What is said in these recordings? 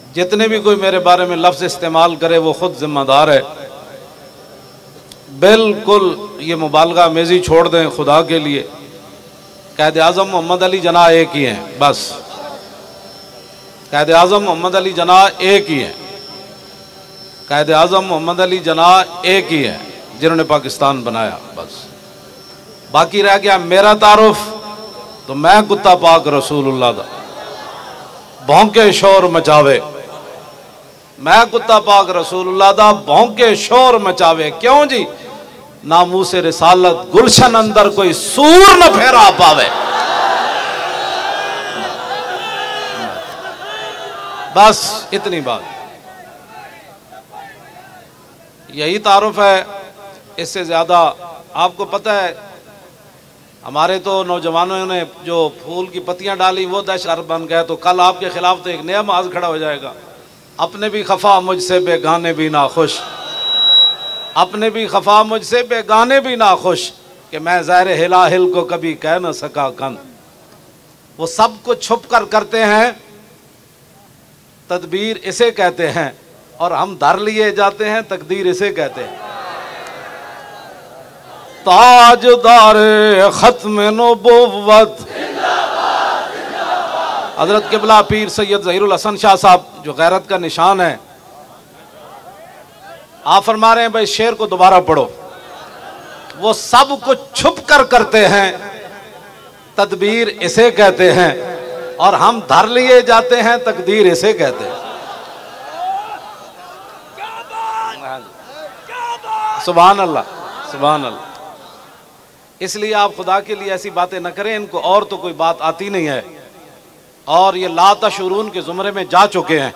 जितने भी कोई मेरे बारे में लफ्ज़ इस्तेमाल करे वो खुद जिम्मेदार है। बिल्कुल ये मुबालगा मेज़ी छोड़ दें खुदा के लिए। क़ायद आज़म मोहम्मद अली जना एक ही हैं, बस क़ायद आज़म मोहम्मद अली जना एक ही हैं। क़ायद आज़म मोहम्मद अली जना एक ही है जिन्होंने पाकिस्तान बनाया। बस बाकी रह गया मेरा तारुफ, तो मैं कुत्ता पाक रसूलुल्लाह दा भौंके शोर मचावे। मैं कुत्ता पाक रसूलुल्लाह दा भौंके शोर मचावे। क्यों जी? नामूस रिसालत गुलशन अंदर कोई सूर न फेरा पावे। बस इतनी बात, यही तारुफ है। इससे ज्यादा आपको पता है, हमारे तो नौजवानों ने जो फूल की पत्तियां डाली वो दहशत बन गए, तो कल आपके खिलाफ तो एक नया माज खड़ा हो जाएगा। अपने भी खफा मुझसे बेगाने भी ना खुश, अपने भी खफा मुझसे बेगाने भी ना खुश, कि मैं ज़ाहिर हिला हिल को कभी कह न सका कन। वो सब कुछ छुप कर करते हैं, तदबीर इसे कहते हैं, और हम धर लिए जाते हैं, तकदीर इसे कहते हैं। ताजदार खत्म नबुव्वत हजरत किबला पीर सैयद ज़हीरुल हसन शाह साहब, जो गैरत का निशान है, आप फरमा रहे हैं भाई शेर को दोबारा पढ़ो। वो सब कुछ छुप कर करते हैं, तदबीर इसे कहते हैं, और हम धर लिए जाते हैं, तकदीर इसे कहते हैं। सुभान अल्लाह, सुभान अल्लाह। इसलिए आप खुदा के लिए ऐसी बातें न करें, इनको और तो कोई बात आती नहीं है, और ये लातशुरून के जुमरे में जा चुके हैं।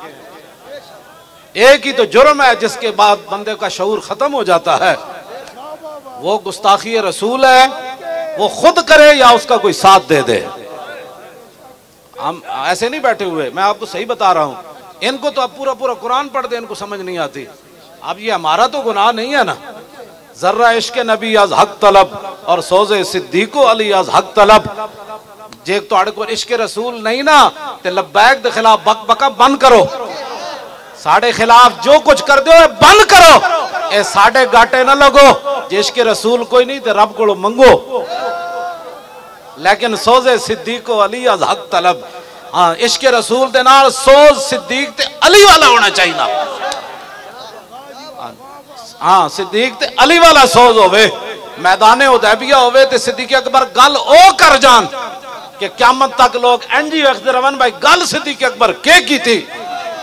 एक ही तो जुर्म है जिसके बाद बंदे का शऊर खत्म हो जाता है, वो गुस्ताखी रसूल है। वो खुद करे या उसका कोई साथ दे दे। हम ऐसे नहीं बैठे हुए, मैं आपको सही बता रहा हूं। इनको तो अब पूरा पूरा कुरान पढ़ दे, इनको समझ नहीं आती। अब ये हमारा तो गुनाह नहीं है ना। जर्रा इश्क नबी अज हक तलब और सोजे सिद्दीको अली अज हक तलब। जे तुहाडे कोल इश्क रसूल नहीं ना, ते लब्बैक दे खिलाफ बक बका बंद करो। साढ़े खिलाफ जो कुछ कर दो बंद करो। ए साढ़े गाटे ना लगो। जे इश्क रसूल कोई नहीं तो रब को मंगो, लेकिन सोजे सिद्दीको अली अज हक तलब। हाँ, इश्क रसूल दे नाल सोज सिद्दीक ते अली वाला होना चाहिए। हाँ, सिद्दीक ते अली वाला सोज होवे। मैदाने हुदैबिया होवे ते सिद्दीक अकबर गल ओ कर जान कि क़यामत तक लोग इंज ही वेखदे रहन भाई गल सिद्दीक अकबर के की थी।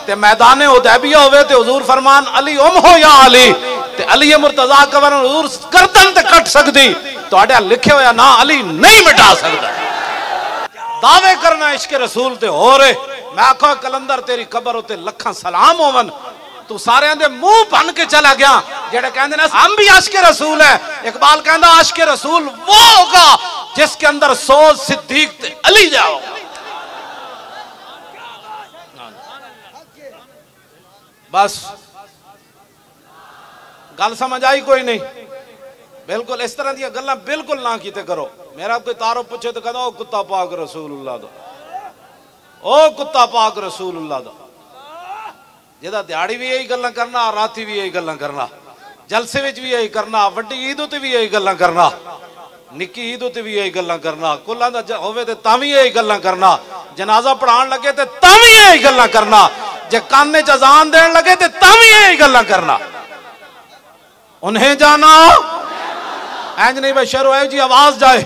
ते मैदाने हुदैबिया होवे ते हुजूर फरमान अली उम हो या अली, ते अली मुर्तजा कवर हुजूर गर्दन ते कट सकदी, तुहाडे लिखे होया ना अली नहीं मिटा सकदा। दावे करना इश्क रसूल ते हो रे। मैं आखो कलंदर तेरी कबर उते लखां सलाम होवन। तू सारे दे मुंह बन के चला गया जेड़े कहंदे ने हम भी आशिक रसूल है। इकबाल कहंदा आशिक रसूल वो होगा जिसके अंदर सोज सिद्दीक ते अली जाओ। बस गल समझ आई कोई नहीं? बिल्कुल इस तरह दी गल्लां बिल्कुल ना कीते करो। मेरा कोई तारुफ पूछे तो कहना ओ कुत्ता पाक रसूलुल्लाह दा, ओ कुत्ता पाक रसूलुल्लाह दा। जिहदा दिहाड़ी भी यही गल्लां करना, राती भी यही गल्लां करना, जलसे विच भी यही करना, वड्डी ईद उत्ते भी यही गल्लां करना, निक्की ईद उत्ते भी यही गल्लां करना, कुल्लां दा होवे ते तां भी यही गल्लां करना, जनाजा पढ़ाण लगे ते तां भी यही गल्लां करना, जे काने च अजान देण लगे ते तां भी यही गल्लां करना। उन्हें जाना इंज नहीं भाई शरो है जी आवाज जाए,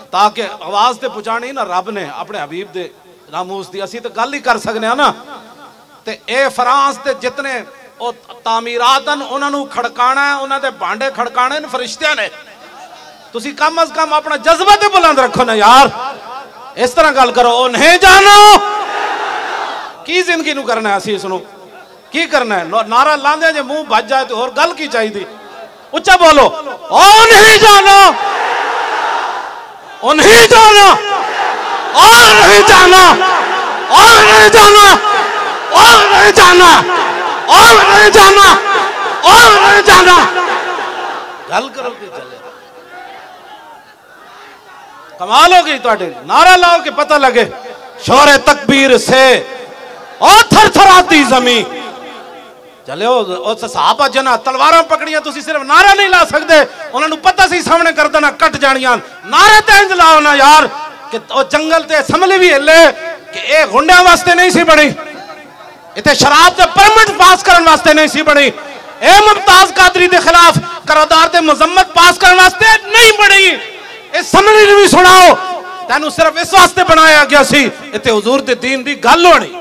ताकि आवाज ते पहुंचानी ना रब ने अपने हबीब दे नामूस दी। असी तो गल ही कर सकने हैं ना। ते ए फ्रांस दे जितने ओ तामीरातन उन्होंने खड़काना है, उन्होंने भांडे खड़काने ने फरिश्तियां ने। तुसी कम अज कम अपना जज्बा ते बुलंद रखो ना यार। इस तरह गल करो। ओ नहीं जानो की जिंदगी नू करना है, असी इसनू की करना है? नारा लांदे जे मुंह बज जाए तो और गल की चाहिए? उच्चा बोलो, ओ नहीं जानो, ओ नहीं जानो, ओ नहीं जानो, ओ नहीं जानो, और नहीं जाना, और नहीं जाना, और नहीं जाना। गल करो कि चले कमाल हो गई। नारा लाओ कि पता लगे शोरे तकबीर से और थरथराती जमीन। चले उस सहाबा जना तलवारां पकड़ियां, तुसी सिर्फ नारा नहीं ला सकते, उन्होंने पता सी सामने कर देना कट जानियां। नारे ते इंज लाओ ना यार कि जंगल ते असम्बली भी हिले कि ये गुंडिया वास्ते नहीं सी बनी, इतने शराब के परमिट पास करने वास्ते नहीं सी बनी, ए मुमताज कादरी के खिलाफ करारदाद ते मजम्मत पास करने वास्ते नहीं बनी। इस समझ भी सुनाओ, तेन सिर्फ इस वास्ते बनाया गया सी इतने हुजूर दे दीन दी गल होनी।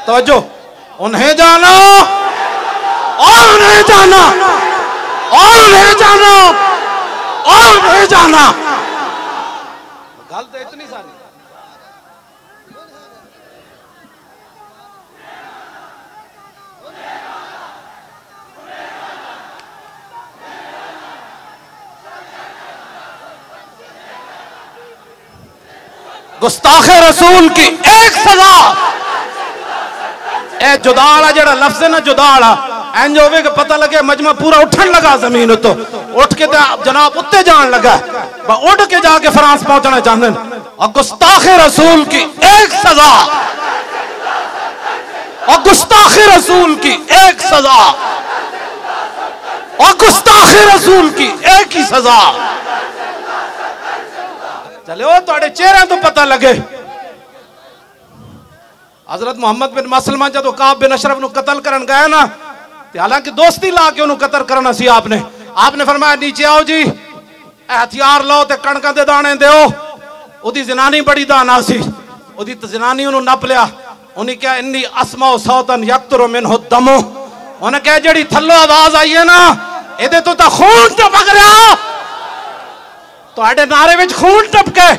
तवज्जो, उन्हें जाना और उन्हें जाना और उन्हें जाना और उन्हें जाना। गल तो इतनी सारी। गुस्ताखे रसूल की एक सजा। ए जुदाला जड़ा लफ्ज है ना, जुदाला इंज होवे कि पता लगे मजमा पूरा उठन लगा जमीन तो उठ के जनाब उत्ते जान लगा, उठ के जाके फ्रांस पहुंचना चाहते हैं। और गुस्ताखे रसूल की एक सजा, और गुस्ताखे रसूल की एक सजा, और गुस्ताखे रसूल की एक ही सजा। चले वो थोड़े चेहरे तो पता लगे। हजरत मोहम्मद बिन मसलमा जो काब बिन अशरफ नु कत्ल करन गया ना, हालांकि दोस्ती ला के उन्होंने कत्ल करना सी आपने फरमाया नीचे आओ जी, हथियार लो ते कणकां दे दाने दो। उदी जनानी बड़ी दाना सी, उदी जनानी उन्होंने नप लिया, उन्हें क्या इन्नी अस्माओ सौतन यक्तुरु मिन्हु दमो, उन्हें क्या जड़ी थल्लो आवाज आई है ना, इहदे तो खून टपक रहा, तुहाडे नारे विच खून टपके।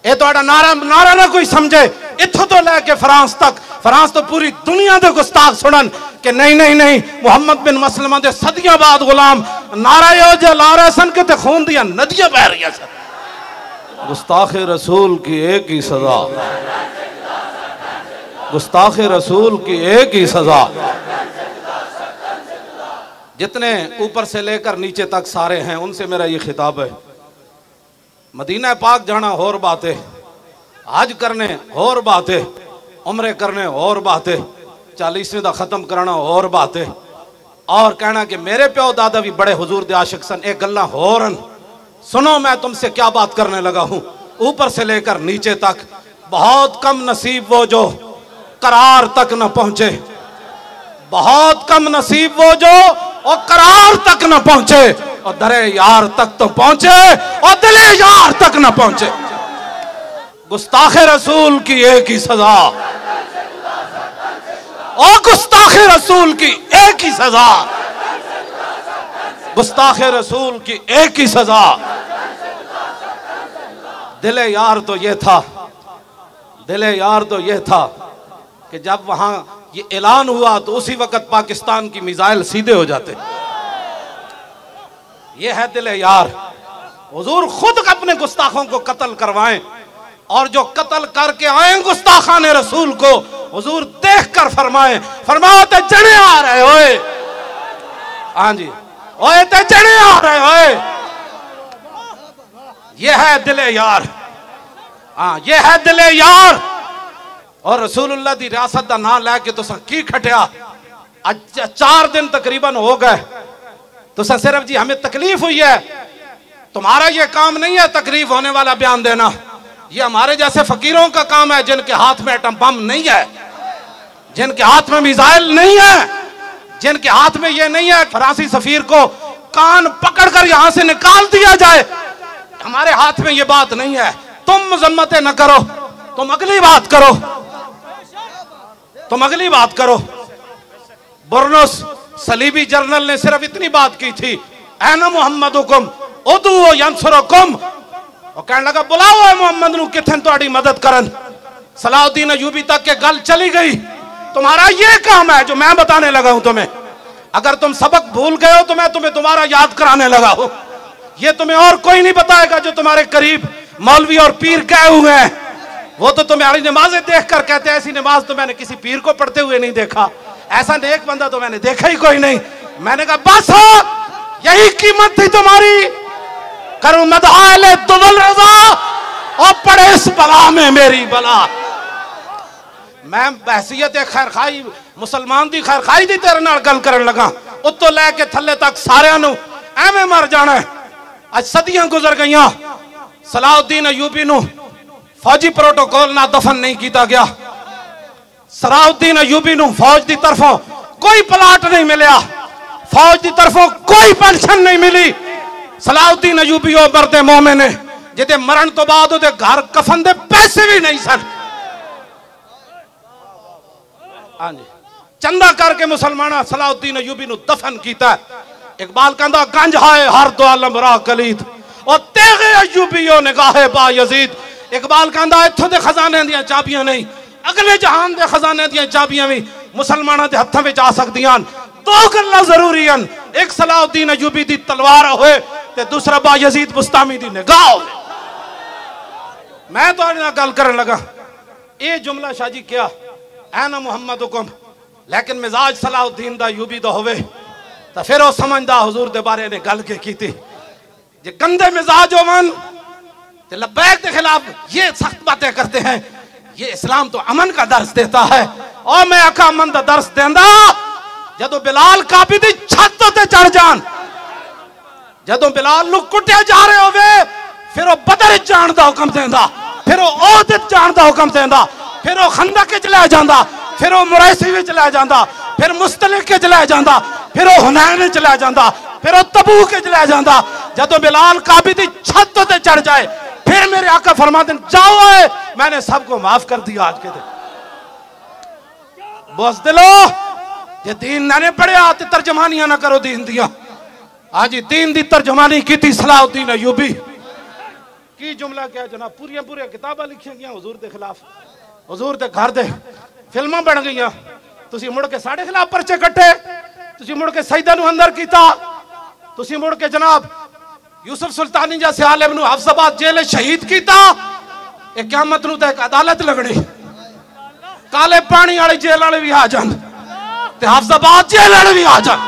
ये तुहाडा नारा ना कोई समझे, इत्थों तो लैके फ्रांस तक, फ्रांस तो पूरी दुनिया के गुस्ताख सुनन कि नहीं नहीं नहीं मोहम्मद बिन मसलमा दे सदियां बाद गुलाम नारा यो जला रहे सन के खून दियां नदियां बह रही सन। गुस्ताखे रसूल की एक ही सजा, गुस्ताखे रसूल की एक ही सजा। जितने ऊपर से लेकर नीचे तक सारे हैं उनसे मेरा ये खिताब है। मदीना पाक जाना और बात है, हज करने और बात है, उम्रे करने और बात है, 40वें दा खत्म करना और बात है, और कहना कि मेरे प्यो दादा भी बड़े हुजूर दे आशिक सन, एक गल्ला होरन। सुनो मैं तुमसे क्या बात करने लगा हूं, ऊपर से लेकर नीचे तक। बहुत कम नसीब वो जो करार तक न पहुंचे, बहुत कम नसीब वो जो और करार तक न पहुंचे, और दरे यार तक तो पहुंचे और दिले यार तक न पहुंचे। गुस्ताखे रसूल की एक ही सजा, और गुस्ताखे रसूल की एक ही सजा, गुस्ताखे रसूल की एक ही सजा। दिले यार तो ये था, दिले यार तो ये था कि जब वहां ये ऐलान हुआ तो उसी वक्त पाकिस्तान की मिसाइल सीधे हो जाते। ये है दिले यार। हुजूर खुद अपने गुस्ताखों को कत्ल करवाएं, और जो कत्ल करके आए गुस्ताखान रसूल को हुजूर देख कर फरमाएं, फरमाओ ते जने आ रहे होए, हाँ जी ओए ते जने आ रहे होए। ये है दिले यार, हाँ ये है दिले यार। और रसूलुल्लाह दी रियासत दा नाम लैके तुसा की खटिया, अज 4 दिन तकरीबन हो गए, तुसा सिर्फ जी हमें तकलीफ हुई है। तुम्हारा ये काम नहीं है तकलीफ होने वाला बयान देना, ये हमारे जैसे फकीरों का काम है जिनके हाथ में एटम बम नहीं है, जिनके हाथ में मिसाइल नहीं है, जिनके हाथ में ये नहीं है फ्रांसी सफीर को कान पकड़कर यहां से निकाल दिया जाए। हमारे हाथ में ये बात नहीं है। तुम मजम्मतें न करो, तुम अगली बात करो, तुम अगली बात करो। बुरनुस सलीबी जर्नल ने सिर्फ इतनी बात की थी, ऐना मुहम्मदुकुम उदू यंसुरुकुम, और कहने लगा बुलाओ है मोहम्मद नु किथन तुम्हारी मदद करन। सलाउद्दीन अयूबी तक के गल चली गई। तुम्हारा ये काम है जो मैं बताने लगा हूं तुम्हें। अगर तुम सबक भूल गए हो तो मैं तुम्हें दोबारा याद कराने लगा हूं। ये तुम्हें और कोई नहीं बताएगा जो तुम्हारे करीब मौलवी और पीर कहे हुए हैं। वो तो तुम्हारी नमाजें देखकर कहते हैं ऐसी नमाज तो मैंने किसी पीर को पढ़ते हुए नहीं देखा, ऐसा नेक बंदा तो मैंने देखा ही कोई नहीं। मैंने कहा बस यही कीमत थी तुम्हारी, करूं मदहाले दुबल रजा और पड़े इस बला में मेरी बला। मैं बहसीयत खैर खाई मुसलमान दी खैर खाई दी तेरे नाल गल करन लगा, उत्तों लैके थले तक सारियां नूं एवें मर जाना है। अज सदियां गुजर गईयां, सलाउद्दीन अयूबी नूं फौजी प्रोटोकॉल ना दफन नहीं किया गया। सलाउद्दीन अयूबी नूं फौज की तरफों कोई प्लाट नहीं मिलया, फौज की तरफों कोई पेंशन नहीं मिली। सलाउद्दीन अयूबी ओ मरदे मोमिन ने जिहदे मरण तो बाद उहदे घर कफन दे पैसे भी नहीं सन। हाँ जी, चंदा करके मुसलमाना सलाउद्दीन अयूबी नूं दफन किया। इकबाल कहंदा गंज हाय हर दो आलम रा कलीद और तेगे अयूबीओ निगाहे बा यजीद। इकबाल कहंदा इत्थों दे खजाने दियां चाबियां नहीं, अगले जहान दे खजाने दियां चाबियां भी मुसलमाना दे हत्थां विच आ सकदियां। दो गल्लां जरूरी हन, एक सलाउद्दीन अयूबी दी तलवार होए ते दूसरा बा यजीद बुस्तामी दी निगाह होए। मैं तुहाडे नाल गल करन लगा, ये जुमला शाजी क्या ऐना मुहम्मद हुकुम, लेकिन मिजाज सलाउद्दीन दा अयूबी दा होवे तो फिर वो समझदा हुजूर दे बारे ने गल के कीती। जे गंदे मिजाज होवन ते लब्बैक के खिलाफ ये सख्त बातें करते हैं, ये इस्लाम तो अमन का दर्स देता है। और मैं आखा अमन का दर्स देंदा जदों बिलाल काबी दी छत ते चढ़ जान, जदों बिलाल नूं कुटिया जा रहे होवे फिर वो बदर जान दा हुक्म देंदा, फिर वो ओहद जान दा हुक्म देंदा, फिर वो खंदक च लै जांदा, फिर वो मुरैसी विच लै जांदा, फिर मुस्तलिक च लै जांदा, फिर वो हुनैन च लै जांदा, फिर वो तबूक च लै जांदा। जदों बिलाल काबी दी छत ते चढ़ जाए फिर मेरे आका फरमाते जाओ है मैंने सबको माफ कर दिया। आज के दिन बस दिलो जे दीन ना पढ़िया तो तर्जमानियां ना करो दीन दिया। हाँ जी, दीन दी तर्जमानी की थी सलाउद्दीन अयूबी। की जुमला क्या जनाब, पूरिया पूरिया किताबा लिखी गई हुजूर के खिलाफ, हुजूर के घर दे फिल्मां बन गई। तुसी मुड़ के साढ़े खिलाफ परचे कट्टे, तुसी मुड़ के सईदा नूं अंदर कीता, तुसी मुड़ के जनाब यूसुफ सुल्तानी जैसे आलिम नूं हफ्साबाद जेल शहीद किया। एक क़यामत नूं तां एक अदालत लगनी, काले पानी वाली जेल वाले भी आ जान ते हफ्साबाद जेल वाले भी आ जान।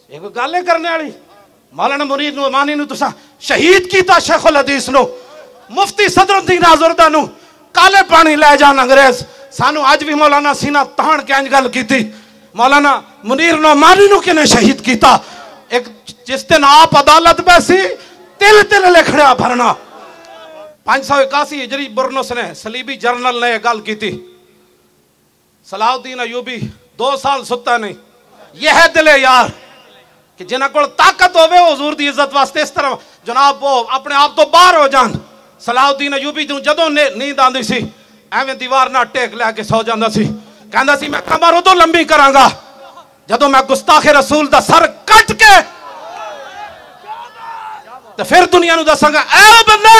एक गल करने वाली मौलाना मुनीर नूं अमानी नूं तुसां शहीद किया, शेखुल हदीस नूं मुफ्ती सदरुद्दीन आज़ुर्दा नूं काले पानी लै जान अंग्रेज। सानू अज भी मौलाना सीना तान के गल की, मौलाना मुनीर नोमानी नूं किने शहीद किया। एक जिस दिन आप अदालत बैसी तिल तिल लिखड़ा भरना। 581 हिजरी बुरनुस ने सलीबी जर्नल ने गल की थी, सलाउद्दीन अयूबी 2 साल सुता नहीं। यह है दिले यार कि जिन्हां कोल ताकत होवे हुजूर दी इज्जत वास्ते इस तरह जनाब वो अपने आप तो बाहर हो जान। सलाउद्दीन अयूबी नूं जदों नींद आंदी सी एवें दीवार नाल टेक लैके सौ जांदा सी, कहंदा सी मैं कमर उदों लंबी करांगा जदों मैं गुस्ताखे रसूल दा सर कट के तो फिर दुनिया नूं दसांगा ऐ बंदा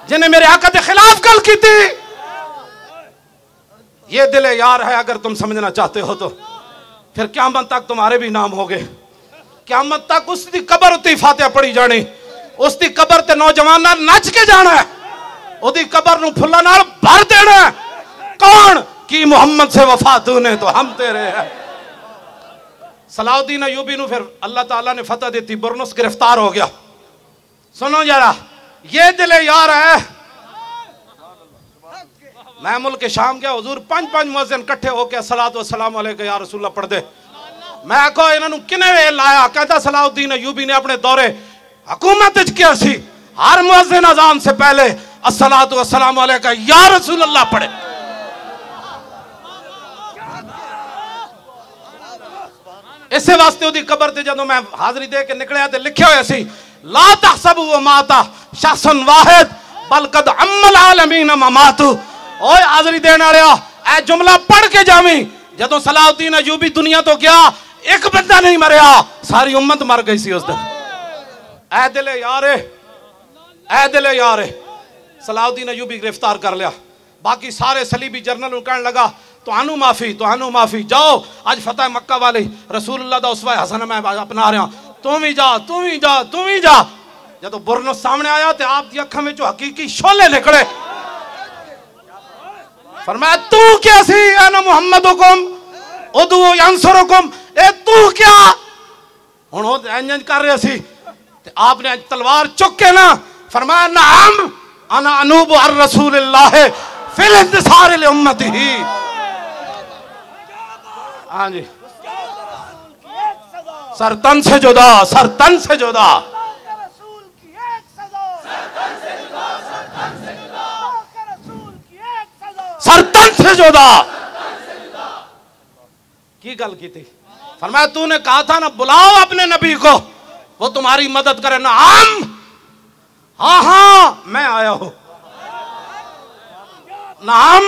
जिन्हें मेरे आका के खिलाफ गल की थी। ये दिले यार है, अगर तुम समझना चाहते हो तो फिर क़यामत तक तुम्हारे भी नाम हो गए। क़यामत तक उसकी कबर उत्ते फातिहा पढ़ी जानी, उसकी कबर ते नौजवान नच के जाना है, उसकी कबर नूं फुल्लां नाल भर देना है। कौन की मोहम्मद से वफा तूने तो हम तेरे हैं। सलाउद्दीन अयूबी नूं फिर अल्लाह ताला ने फतह दी, बुरनुस गिरफ्तार हो गया। सुनो जरा, ये दिले यार है। मैं मुल्क शाम गया, हुजूर 5 मुअज्जिन इकट्ठे होकर सलात व सलाम अलैका या रसूलल्लाह पढ़ दे। मैं आखो इन्होंने किने वे लाया, कहता सलाउद्दीन अयूबी ने अपने दौरे हुकूमत किया सी हर मुअज्जिन अजान से पहले अस्सलातु वस्सलामु अलैका या रसूलल्लाह पढ़े। इसे वास्ते उदी कबर ते जदों मैं हाजरी दे के निकलिया ते लिखिया होया सी ला तहसबु व माता शख्सन वाहिद बल कद अम्मल आलमीन ममातु। ओए हाजरी देने वाले ए जुमला पढ़ के जावी, जदों सलाउद्दीन अयूबी दुनिया तो गया एक बंदा नहीं मरिया, सारी उम्मत मर गई सी उस दिन। ऐ दिले यार, ऐ दिले यार, सलाउद्दीन अयूबी गिरफ्तार कर लिया। बाकी सारे सलीबी जर्नल कहने लगा तुहानू माफी, तुहानू माफी, जाओ आज फतेह मक्का वाले रसूलुल्लाह दा उसवा हसन मैं अपना रहा, तू भी जा, तू भी जा, तू भी जा। जब बुरनुस सामने आया तो आप दी अखां विचों हकीकी शोले निकले। फरमाया तू क्या सी अना मुहम्मद हुकुम, उदू यंसुरकुम, ए तू क्या हुण इंज कर रहे सी ते आपने तलवार चुक के ना फरमाया नाम अना अनूबु अर रसूलिल्लाह फिल इंतसार ले उम्मती। हाँ जी, सर तन से जुदा, सर तन से जुदा, सर तन से जुदा की गल की थी। फरमाया तूने कहा था ना बुलाओ अपने नबी को, वो तुम्हारी मदद करे ना। हाँ हाँ मैं आया हूं। नाम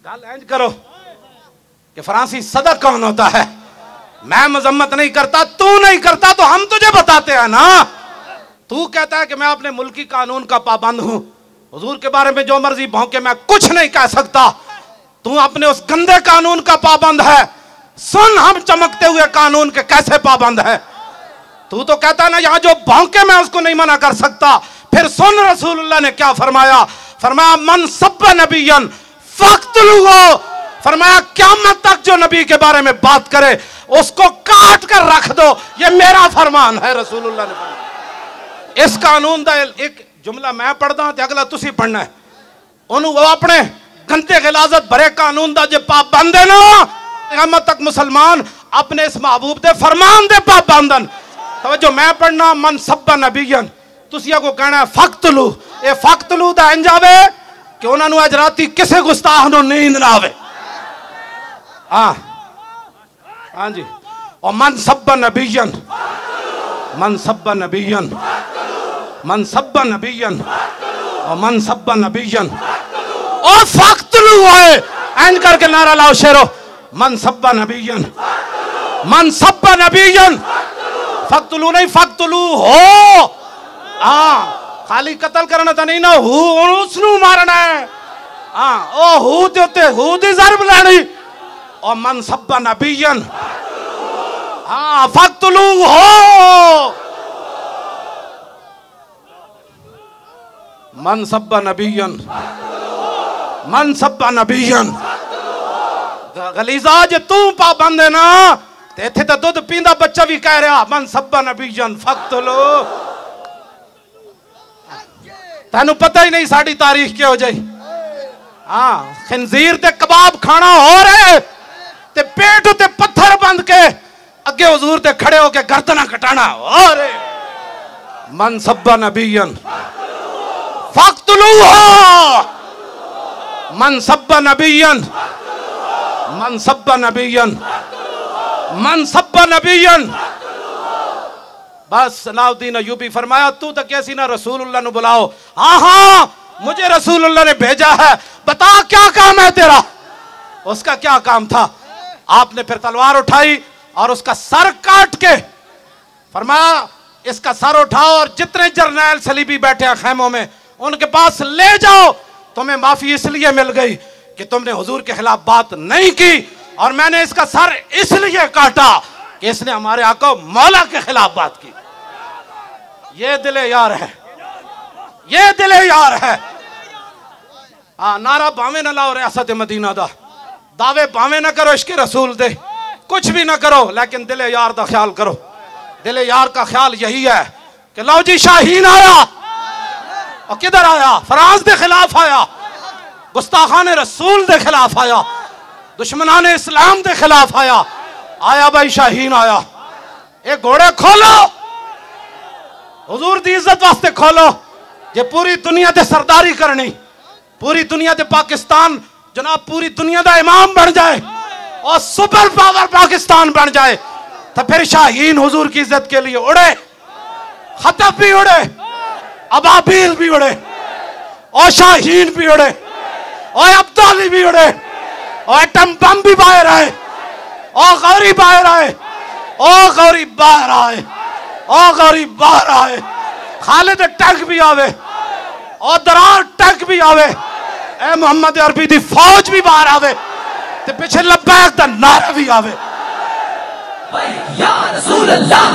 गल इंज करो कि फ्रांसी सदक कौन होता है। मैं मजम्मत नहीं करता, तू नहीं करता तो हम तुझे बताते हैं ना। तू कहता है कि मैं अपने मुल्की कानून का पाबंद हूं, हुजूर के बारे में जो मर्जी भौंके मैं कुछ नहीं कह सकता। तू अपने उस गंदे कानून का पाबंद है। सुन हम चमकते हुए कानून के कैसे पाबंद है। तू तो कहता है ना यहाँ जो भौंके मैं उसको नहीं मना कर सकता। फिर सुन रसूलुल्लाह ने क्या फरमाया। फरमाया मन सब्ब नबियन फक्तलुहु, फरमाया क़यामत तक जो नबी के बारे में बात करे उसको काट कर रख दो, ये मेरा फरमान है। रसूलुल्लाह ने फरमाया। इस कानून का एक जुमला मैं पढ़दा ते अगला तुसी पढ़ना है। उन्होंने वो अपने गंदे गिलाजत भरे कानून का जो पाबंद है ना, क़यामत तक मुसलमान अपने इस महबूब दे फरमान दे पाबंदन। तवज्जो मैं पढ़ना मन सब्बा नबियन, तुसी को कहना है फक्तलू। ये फक्तलू दा इंज आवे कि उन्होंने अज राती किसे गुस्ताख नूं नींद ना आवे। हाँ हाँ जी, और मन सब्बा नबियन, मन सब्बा नबियन, मन सब्बा नबियन, और मन सब्बा नबियन और फक्तलू है। इंज करके नारा लाओ शेरो, मन सब्बा नबियन, मन सब्बा नबियन, फक्तलू नहीं फक्तलू हो। हाँ खाली कत्ल करना तो नहीं ना, हु उसनू मारना है। हाँ ओ हु ते उत्ते हु दी ज़रब लैनी। और मन सब्बा नबियन, हाँ फक्तलू हो। मन सब्बा नबियन, मन सब्बा नबियन। गलीजा जे तू पाबंद है ना ते इत्थे तो दुध पींदा बच्चा भी कह रहा मन सब्बा नबियन फक्तलू। तेनू पता ही नहीं साड़ी तारीख क्या हो जाए। हाँ खिंजीर ते कबाब खाना हो रहे ते पेट उते पत्थर बंद के अगे हुजूर ते खड़े होके गर्दना कटाना हो रहे। मन सब्बा नबियन फक्तलू हो, मन सब्बा नबियन, मन सब्बा नबियन, मन सब्बा नबियन। बस सलाउद्दीन अय्यूबी फरमाया तू तो कैसी ना रसूलुल्लाह ने बुलाओ। हाँ हाँ मुझे रसूलुल्लाह ने भेजा है, बता क्या काम है तेरा। उसका क्या काम था। आपने फिर तलवार उठाई और उसका सर काट के फरमाया इसका सर उठाओ और जितने जर्नैल सलीबी बैठे हैं खेमों में उनके पास ले जाओ। तुम्हें माफी इसलिए मिल गई कि तुमने हुजूर के खिलाफ बात नहीं की, और मैंने इसका सर इसलिए काटा कि इसने हमारे आका मौला के खिलाफ बात की। ये दिले यार है, ये दिले यार है। हाँ नारा भावे न लाओ रियासत मदीना दा, दावे भावे न करो इश्क रसूल दे, कुछ भी ना करो, लेकिन दिले यार का ख्याल करो। दिले यार का ख्याल यही है कि लो जी शाहीन आया, और किधर आया, फ्रांस के खिलाफ आया, गुस्ताखान रसूल के खिलाफ आया, दुश्मनान इस्लाम के खिलाफ आया। आया भाई शाहीन आया। एक घोड़े खोलो हुजूर दी इज्जत वास्ते खोलो, जे पूरी दुनिया ते सरदारी करनी, पूरी दुनिया ते पाकिस्तान जनाब पूरी दुनिया का इमाम बन जाए और सुपर पावर पाकिस्तान बन जाए, तो फिर शाहीन हुजूर की इज्जत के लिए उड़े, खतब भी उड़े, अबाबील भी उड़े, और शाहीन भी उड़े, और अब्दाली भी उड़े, और एटम बम भी बाहर आए, और गौरी बाहर आए, और गौरी बाहर आए, और गौरी बाहर आए, खालिद टैंक भी आवे, और दरार टैंक भी आवे, ए मोहम्मद अरबी दी फौज भी बाहर आवे, ते पीछे लब्बैक दा नारा भी आवे।